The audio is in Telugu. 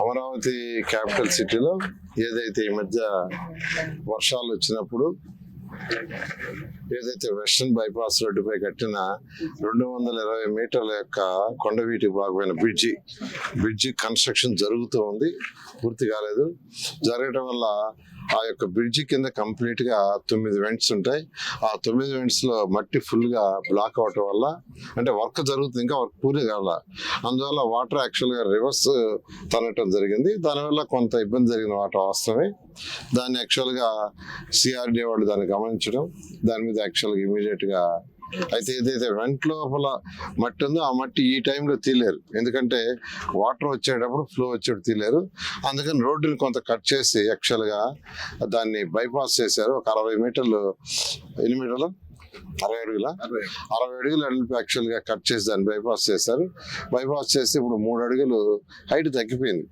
అమరావతి క్యాపిటల్ సిటీలో ఏదైతే ఈ మధ్య వర్షాలు వచ్చినప్పుడు ఏదైతే వెస్టర్న్ బైపాస్ రోడ్డుపై కట్టిన 220 మీటర్ల యొక్క కొండవీటి భాగమైన బ్రిడ్జి కన్స్ట్రక్షన్ జరుగుతూ ఉంది, పూర్తి కాలేదు. జరగటం వల్ల ఆ యొక్క బ్రిడ్జి కింద కంప్లీట్ గా 9 వెంట్స్ ఉంటాయి. ఆ 9 వెంట్స్ లో మట్టి ఫుల్ గా బ్లాక్ అవటం వల్ల, అంటే వర్క్ జరుగుతుంది, ఇంకా వర్క్ పూర్తి కావాల, అందువల్ల వాటర్ యాక్చువల్ గా రివర్స్ తనటం జరిగింది. దానివల్ల కొంత ఇబ్బంది జరిగిన వాటర్ వాస్తవమే. దాన్ని యాక్చువల్ గా సిఆర్డీ వాళ్ళు దాన్ని గమనించడం, దాని మీద యాక్చువల్ గా ఇమీడియట్ గా అయితే ఏదైతే వెంట లోపల మట్టి ఉందో ఆ మట్టి ఈ టైంలో తీలేరు, ఎందుకంటే వాటర్ వచ్చేటప్పుడు ఫ్లో వచ్చేటప్పుడు తీలేరు. అందుకని రోడ్డుని కొంత కట్ చేసి యాక్చువల్ గా దాన్ని బైపాస్ చేశారు. ఒక 60 మీటర్లు, ఎన్ని మీటర్లు, 60 అడుగులు యాక్చువల్ గా కట్ చేసి దాన్ని బైపాస్ చేశారు. బైపాస్ చేసి ఇప్పుడు 3 అడుగులు హైట్ తగ్గిపోయింది.